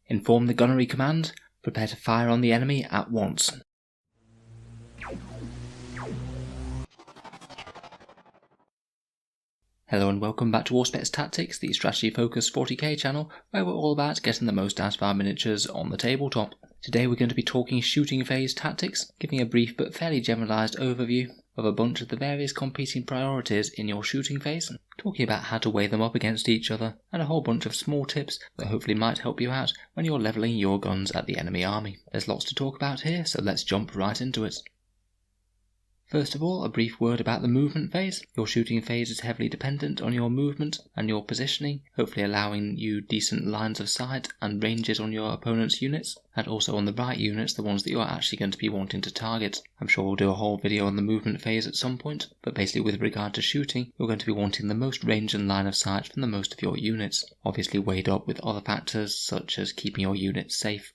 Inform the gunnery command. Prepare to fire on the enemy at once. Hello and welcome back to Auspex Tactics, the strategy-focused 40k channel, where we're all about getting the most out of our miniatures on the tabletop. Today we're going to be talking shooting phase tactics, giving a brief but fairly generalised overview of a bunch of the various competing priorities in your shooting phase, talking about how to weigh them up against each other, and a whole bunch of small tips that hopefully might help you out when you're levelling your guns at the enemy army. There's lots to talk about here, so let's jump right into it. First of all, a brief word about the movement phase. Your shooting phase is heavily dependent on your movement and your positioning, hopefully allowing you decent lines of sight and ranges on your opponent's units, and also on the right units, the ones that you're actually going to be wanting to target. I'm sure we'll do a whole video on the movement phase at some point, but basically with regard to shooting, you're going to be wanting the most range and line of sight from the most of your units, obviously weighed up with other factors such as keeping your units safe.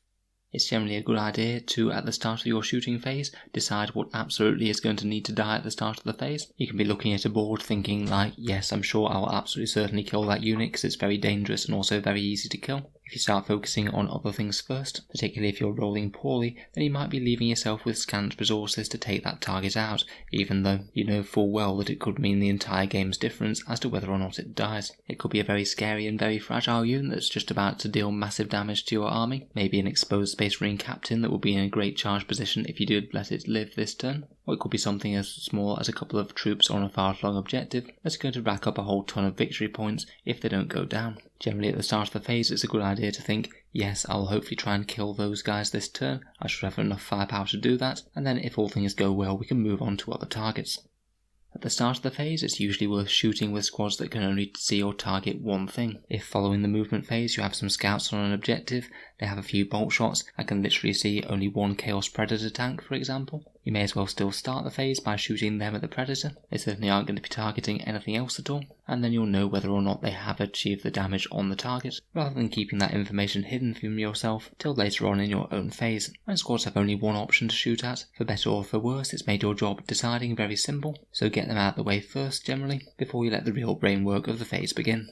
It's generally a good idea to, at the start of your shooting phase, decide what absolutely is going to need to die at the start of the phase. You can be looking at a board thinking like, yes, I'm sure I'll absolutely certainly kill that unit because it's very dangerous and also very easy to kill. If you start focusing on other things first, particularly if you're rolling poorly, then you might be leaving yourself with scant resources to take that target out, even though you know full well that it could mean the entire game's difference as to whether or not it dies. It could be a very scary and very fragile unit that's just about to deal massive damage to your army, maybe an exposed Space Marine captain that will be in a great charge position if you did let it live this turn. Or it could be something as small as a couple of troops on a far-flung objective that's going to rack up a whole ton of victory points if they don't go down. Generally at the start of the phase it's a good idea to think, yes, I'll hopefully try and kill those guys this turn, I should have enough firepower to do that, and then if all things go well we can move on to other targets. At the start of the phase, it's usually worth shooting with squads that can only see or target one thing. If following the movement phase you have some scouts on an objective, they have a few bolt shots and can literally see only one Chaos Predator tank, for example, you may as well still start the phase by shooting them at the Predator. They certainly aren't going to be targeting anything else at all, and then you'll know whether or not they have achieved the damage on the target, rather than keeping that information hidden from yourself till later on in your own phase. When squads have only one option to shoot at, for better or for worse, it's made your job deciding very simple, so get them out of the way first generally, before you let the real brain work of the phase begin.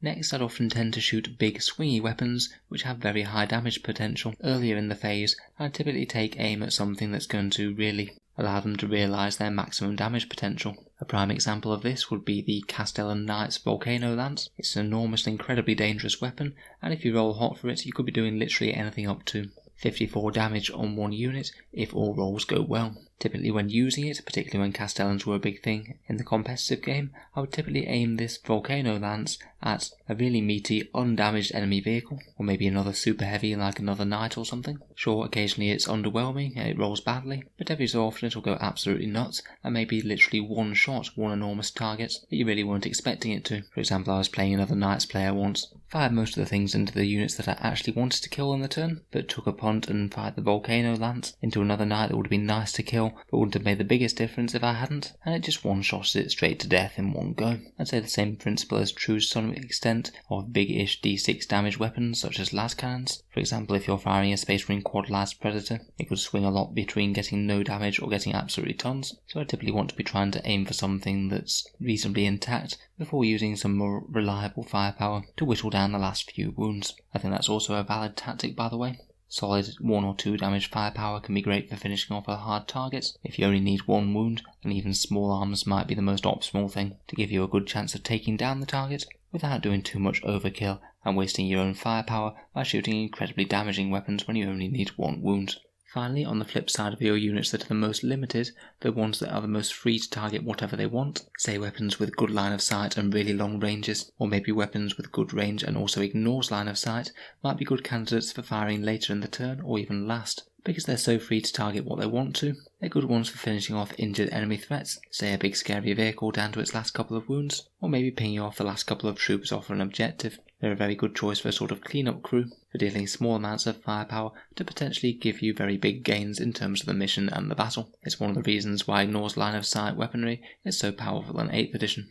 Next, I'd often tend to shoot big swingy weapons which have very high damage potential. Earlier in the phase, I'd typically take aim at something that's going to really allow them to realise their maximum damage potential. A prime example of this would be the Castellan Knight's Volcano Lance. It's an enormously incredibly dangerous weapon, and if you roll hot for it you could be doing literally anything up to 54 damage on one unit if all rolls go well. Typically when using it, particularly when Castellans were a big thing in the competitive game, I would typically aim this Volcano Lance at a really meaty, undamaged enemy vehicle, or maybe another super heavy like another Knight or something. Sure, occasionally it's underwhelming and it rolls badly, but every so often it'll go absolutely nuts and maybe literally one shot one enormous target that you really weren't expecting it to. For example, I was playing another Knights player once, fired most of the things into the units that I actually wanted to kill in the turn, but took a punt and fired the Volcano Lance into another Knight that would have been nice to kill, but wouldn't have made the biggest difference if I hadn't, and it just one-shotted it straight to death in one go. I'd say the same principle is true to some extent of big-ish D6 damage weapons such as las cannons. For example, if you're firing a Space Marine quad las Predator, it could swing a lot between getting no damage or getting absolutely tons, so I typically want to be trying to aim for something that's reasonably intact before using some more reliable firepower to whittle down the last few wounds. I think that's also a valid tactic, by the way. Solid 1 or 2 damage firepower can be great for finishing off a hard target. If you only need one wound, then even small arms might be the most optimal thing to give you a good chance of taking down the target without doing too much overkill and wasting your own firepower by shooting incredibly damaging weapons when you only need one wound. Finally, on the flip side of your units that are the most limited, the ones that are the most free to target whatever they want, say weapons with good line of sight and really long ranges, or maybe weapons with good range and also ignores line of sight, might be good candidates for firing later in the turn or even last. Because they're so free to target what they want to, they're good ones for finishing off injured enemy threats, say a big scary vehicle down to its last couple of wounds, or maybe pinging off the last couple of troops off an objective. They're a very good choice for a sort of clean-up crew, for dealing small amounts of firepower to potentially give you very big gains in terms of the mission and the battle. It's one of the reasons why ignores line of sight weaponry is so powerful in 8th edition.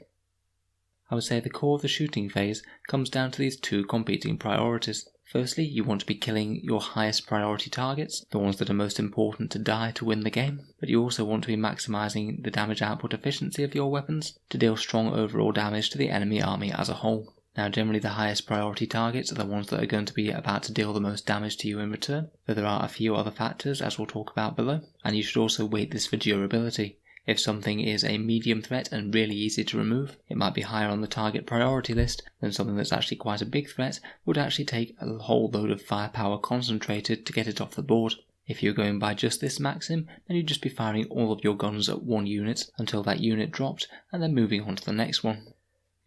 I would say the core of the shooting phase comes down to these two competing priorities. Firstly, you want to be killing your highest priority targets, the ones that are most important to die to win the game, but you also want to be maximising the damage output efficiency of your weapons to deal strong overall damage to the enemy army as a whole. Now generally the highest priority targets are the ones that are going to be about to deal the most damage to you in return, though there are a few other factors as we'll talk about below, and you should also weight this for durability. If something is a medium threat and really easy to remove, it might be higher on the target priority list than something that's actually quite a big threat would actually take a whole load of firepower concentrated to get it off the board. If you're going by just this maxim, then you'd just be firing all of your guns at one unit until that unit dropped and then moving on to the next one.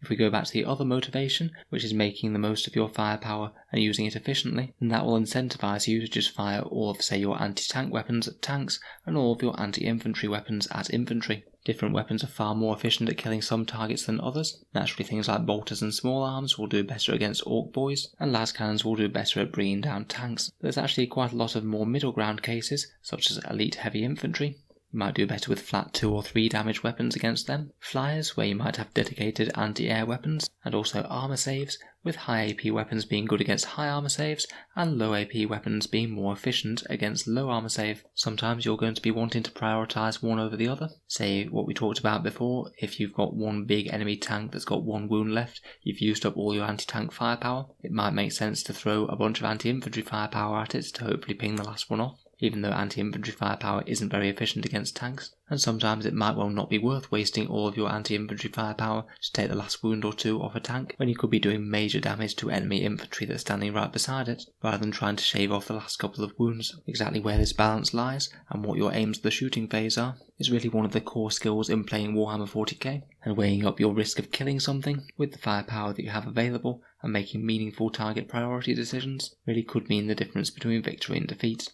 If we go back to the other motivation, which is making the most of your firepower and using it efficiently, then that will incentivize you to just fire all of, say, your anti-tank weapons at tanks and all of your anti-infantry weapons at infantry. Different weapons are far more efficient at killing some targets than others. Naturally, things like bolters and small arms will do better against orc boys, and las cannons will do better at bringing down tanks. There's actually quite a lot of more middle ground cases, such as elite heavy infantry. You might do better with flat 2 or 3 damage weapons against them, flyers where you might have dedicated anti-air weapons, and also armor saves, with high AP weapons being good against high armor saves, and low AP weapons being more efficient against low armor save. Sometimes you're going to be wanting to prioritize one over the other. Say what we talked about before, if you've got one big enemy tank that's got 1 wound left, you've used up all your anti-tank firepower, it might make sense to throw a bunch of anti-infantry firepower at it to hopefully ping the last one off, even though anti-infantry firepower isn't very efficient against tanks, and sometimes it might well not be worth wasting all of your anti-infantry firepower to take the last wound or 2 off a tank, when you could be doing major damage to enemy infantry that's standing right beside it, rather than trying to shave off the last couple of wounds. Exactly where this balance lies, and what your aims of the shooting phase are, is really one of the core skills in playing Warhammer 40k, and weighing up your risk of killing something with the firepower that you have available, and making meaningful target priority decisions, really could mean the difference between victory and defeat.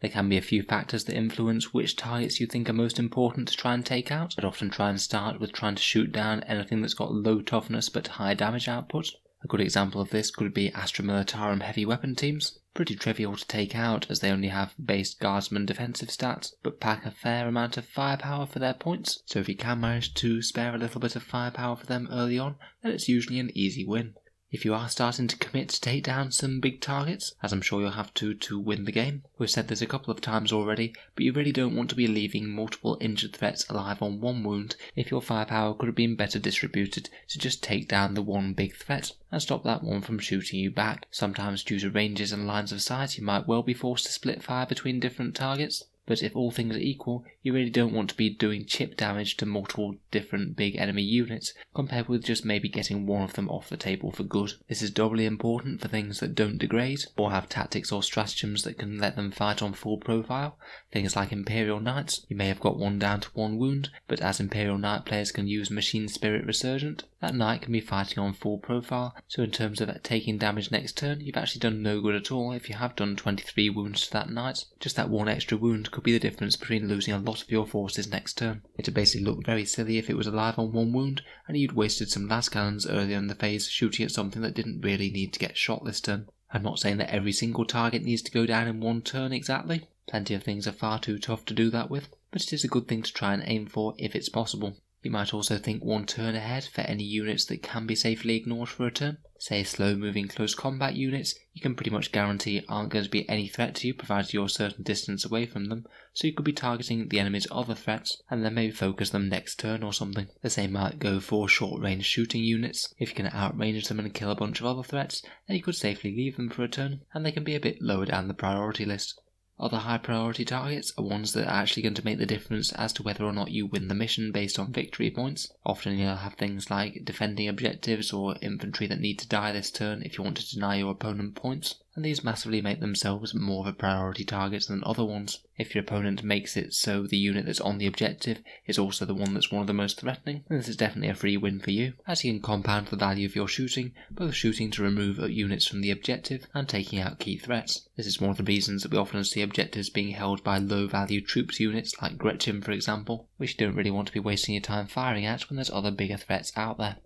There can be a few factors that influence which targets you think are most important to try and take out, but often try and start with trying to shoot down anything that's got low toughness but high damage output. A good example of this could be Astra Militarum heavy weapon teams. Pretty trivial to take out as they only have base guardsman defensive stats, but pack a fair amount of firepower for their points, so if you can manage to spare a little bit of firepower for them early on, then it's usually an easy win. If you are starting to commit to take down some big targets, as I'm sure you'll have to win the game, we've said this a couple of times already, but you really don't want to be leaving multiple injured threats alive on 1 wound if your firepower could have been better distributed to just take down the one big threat and stop that one from shooting you back. Sometimes due to ranges and lines of sight you might well be forced to split fire between different targets. But if all things are equal, you really don't want to be doing chip damage to multiple different big enemy units, compared with just maybe getting one of them off the table for good. This is doubly important for things that don't degrade, or have tactics or stratagems that can let them fight on full profile. Things like Imperial Knights, you may have got one down to 1 wound, but as Imperial Knight players can use Machine Spirit Resurgent, that Knight can be fighting on full profile, so in terms of taking damage next turn, you've actually done no good at all if you have done 23 wounds to that Knight. Just that one extra wound could be the difference between losing a lot of your forces next turn. It'd basically look very silly if it was alive on 1 wound and you'd wasted some las cannons earlier in the phase shooting at something that didn't really need to get shot this turn. I'm not saying that every single target needs to go down in 1 turn exactly. Plenty of things are far too tough to do that with, but it is a good thing to try and aim for if it's possible. You might also think 1 turn ahead for any units that can be safely ignored for a turn. Say slow moving close combat units, you can pretty much guarantee aren't going to be any threat to you provided you're a certain distance away from them, so you could be targeting the enemy's other threats and then maybe focus them next turn or something. The same might go for short range shooting units. If you can outrange them and kill a bunch of other threats, then you could safely leave them for a turn and they can be a bit lower down the priority list. Other high priority targets are ones that are actually going to make the difference as to whether or not you win the mission based on victory points. Often you'll have things like defending objectives or infantry that need to die this turn if you want to deny your opponent points, and these massively make themselves more of a priority target than other ones. If your opponent makes it so the unit that's on the objective is also the one that's one of the most threatening, then this is definitely a free win for you, as you can compound the value of your shooting, both shooting to remove units from the objective and taking out key threats. This is one of the reasons that we often see objectives being held by low value troops units like Gretchen for example, which you don't really want to be wasting your time firing at when there's other bigger threats out there.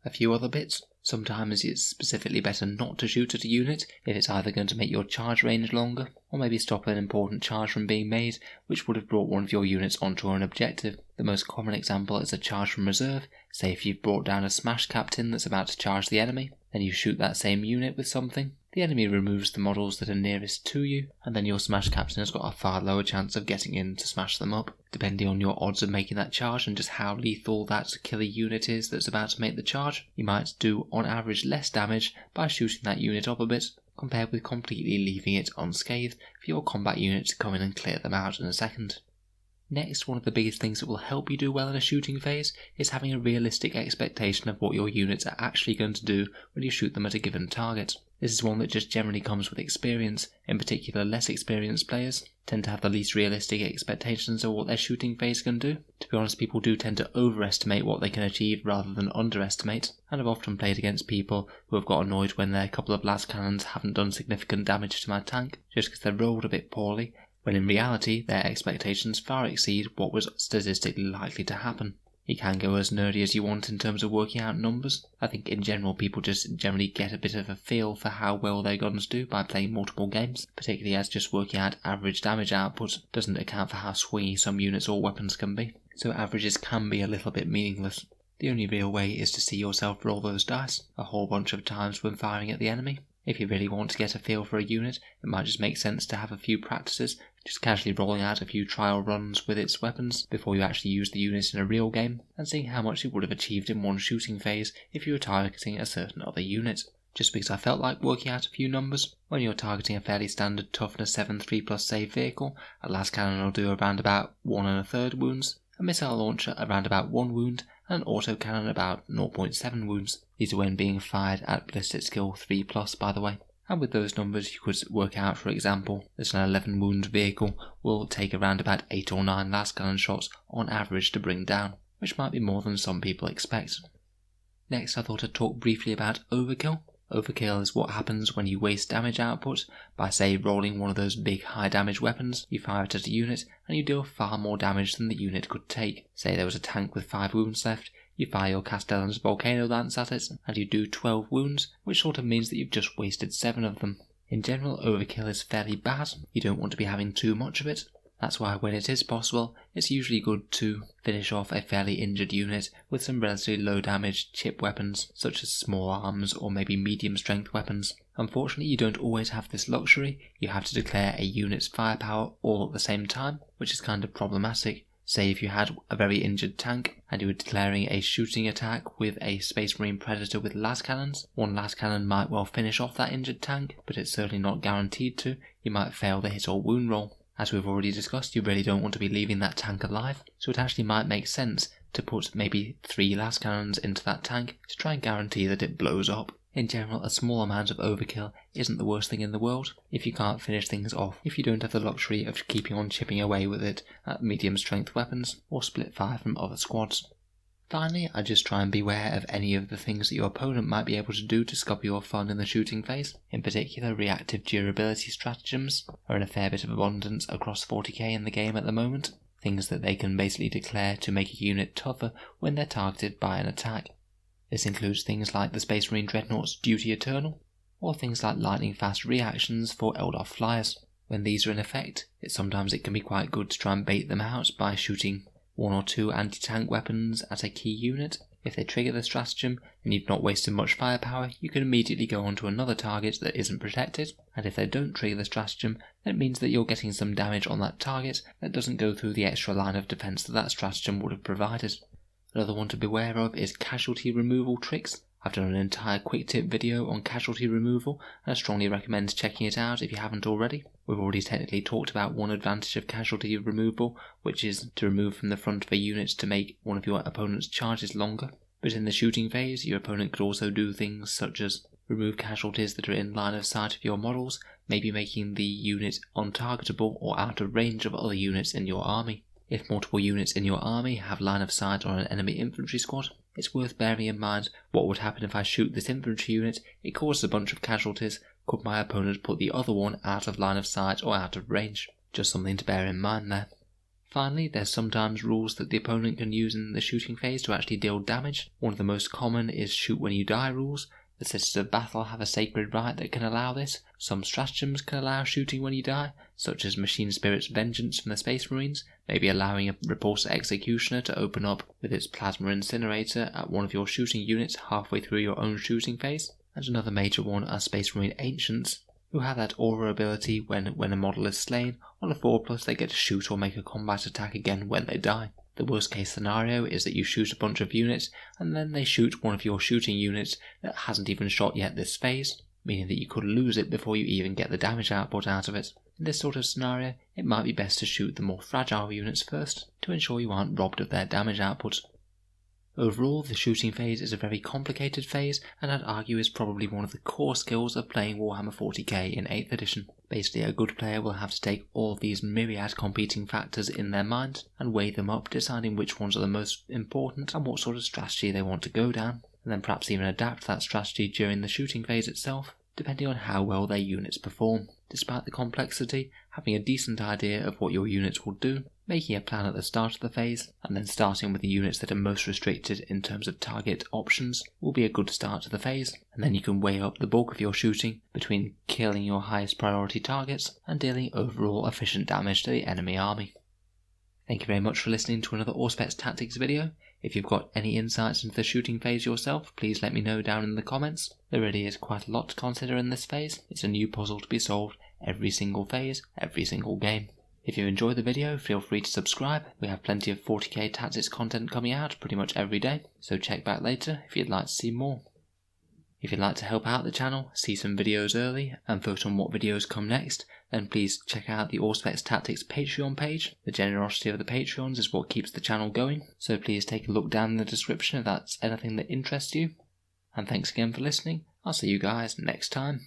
A few other bits. Sometimes it's specifically better not to shoot at a unit if it's either going to make your charge range longer, or maybe stop an important charge from being made, which would have brought one of your units onto an objective. The most common example is a charge from reserve, say if you've brought down a smash captain that's about to charge the enemy. then you shoot that same unit with something, the enemy removes the models that are nearest to you, and then your smash captain has got a far lower chance of getting in to smash them up. Depending on your odds of making that charge and just how lethal that killer unit is that's about to make the charge, you might do on average less damage by shooting that unit up a bit, compared with completely leaving it unscathed for your combat unit to come in and clear them out in a second. Next, one of the biggest things that will help you do well in a shooting phase is having a realistic expectation of what your units are actually going to do when you shoot them at a given target. This is one that just generally comes with experience. In particular, less experienced players tend to have the least realistic expectations of what their shooting phase can do. To be honest, people do tend to overestimate what they can achieve rather than underestimate, and I've often played against people who have got annoyed when their couple of las cannons haven't done significant damage to my tank just because they've rolled a bit poorly, when in reality their expectations far exceed what was statistically likely to happen. You can go as nerdy as you want in terms of working out numbers. I think in general people just generally get a bit of a feel for how well their guns do by playing multiple games, particularly as just working out average damage output doesn't account for how swingy some units or weapons can be. So averages can be a little bit meaningless. The only real way is to see yourself roll those dice a whole bunch of times when firing at the enemy. If you really want to get a feel for a unit, it might just make sense to have a few practices, just casually rolling out a few trial runs with its weapons before you actually use the unit in a real game, and seeing how much it would have achieved in one shooting phase if you were targeting a certain other unit. Just because I felt like working out a few numbers, when you're targeting a fairly standard toughness 7 3+ save vehicle, a las cannon will do around about 1 1/3 wounds, a missile launcher around about 1 wound, and an autocannon about 0.7 wounds. These are when being fired at ballistic skill 3+, by the way. And with those numbers you could work out, for example, that an 11 wound vehicle will take around about 8 or 9 las cannon shots on average to bring down, which might be more than some people expect. Next I thought I'd talk briefly about overkill. Overkill is what happens when you waste damage output by, say, rolling one of those big high damage weapons, you fire it at a unit and you deal far more damage than the unit could take. Say there was a tank with 5 wounds left, you fire your Castellan's volcano lance at it and you do 12 wounds, which sort of means that you've just wasted 7 of them. In general, overkill is fairly bad, you don't want to be having too much of it. That's why when it is possible, it's usually good to finish off a fairly injured unit with some relatively low damage chip weapons, such as small arms or maybe medium strength weapons. Unfortunately, you don't always have this luxury. You have to declare a unit's firepower all at the same time, which is kind of problematic. Say if you had a very injured tank and you were declaring a shooting attack with a Space Marine Predator with las cannons, one las cannon might well finish off that injured tank, but it's certainly not guaranteed to. You might fail the hit or wound roll. As we've already discussed, you really don't want to be leaving that tank alive, so it actually might make sense to put maybe 3 las cannons into that tank to try and guarantee that it blows up. In general, a small amount of overkill isn't the worst thing in the world if you can't finish things off, if you don't have the luxury of keeping on chipping away with it at medium strength weapons or split fire from other squads. Finally, I just try and beware of any of the things that your opponent might be able to do to scupper your fun in the shooting phase. In particular, reactive durability stratagems are in a fair bit of abundance across 40k in the game at the moment. Things that they can basically declare to make a unit tougher when they're targeted by an attack. This includes things like the Space Marine Dreadnought's Duty Eternal, or things like lightning fast reactions for Eldar flyers. When these are in effect, sometimes it can be quite good to try and bait them out by shooting 1 or 2 anti-tank weapons at a key unit. If they trigger the stratagem and you've not wasted much firepower, you can immediately go on to another target that isn't protected, and if they don't trigger the stratagem, then it means that you're getting some damage on that target that doesn't go through the extra line of defense that that stratagem would have provided. Another one to beware of is casualty removal tricks. I've done an entire quick tip video on casualty removal and I strongly recommend checking it out if you haven't already. We've already technically talked about one advantage of casualty removal, which is to remove from the front of a unit to make one of your opponent's charges longer. But in the shooting phase, your opponent could also do things such as remove casualties that are in line of sight of your models, maybe making the unit untargetable or out of range of other units in your army. If multiple units in your army have line of sight on an enemy infantry squad, it's worth bearing in mind what would happen if I shoot this infantry unit, it causes a bunch of casualties, could my opponent put the other one out of line of sight or out of range? Just something to bear in mind there. Finally, there's sometimes rules that the opponent can use in the shooting phase to actually deal damage. One of the most common is shoot when you die rules. The Sisters of Battle have a sacred right that can allow this. Some stratagems can allow shooting when you die, such as Machine Spirit's Vengeance from the Space Marines, maybe allowing a Repulsor Executioner to open up with its Plasma Incinerator at one of your shooting units halfway through your own shooting phase. and another major one are Space Marine Ancients, who have that aura ability when a model is slain. On a 4+ they get to shoot or make a combat attack again when they die. The worst case scenario is that you shoot a bunch of units and then they shoot one of your shooting units that hasn't even shot yet this phase, meaning that you could lose it before you even get the damage output out of it. In this sort of scenario, it might be best to shoot the more fragile units first to ensure you aren't robbed of their damage output. Overall, the shooting phase is a very complicated phase, and I'd argue is probably one of the core skills of playing Warhammer 40k in 8th edition. Basically, a good player will have to take all of these myriad competing factors in their mind and weigh them up, deciding which ones are the most important and what sort of strategy they want to go down, and then perhaps even adapt that strategy during the shooting phase itself, depending on how well their units perform. Despite the complexity, having a decent idea of what your units will do, making a plan at the start of the phase, and then starting with the units that are most restricted in terms of target options will be a good start to the phase, and then you can weigh up the bulk of your shooting between killing your highest priority targets and dealing overall efficient damage to the enemy army. Thank you very much for listening to another Auspex Tactics video. If you've got any insights into the shooting phase yourself, please let me know down in the comments. There really is quite a lot to consider in this phase. It's a new puzzle to be solved every single phase, every single game. If you enjoyed the video, feel free to subscribe. We have plenty of 40k tactics content coming out pretty much every day, so check back later if you'd like to see more. If you'd like to help out the channel, see some videos early, and vote on what videos come next, then please check out the Auspex Tactics Patreon page. The generosity of the Patreons is what keeps the channel going, so please take a look down in the description if that's anything that interests you. And thanks again for listening. I'll see you guys next time.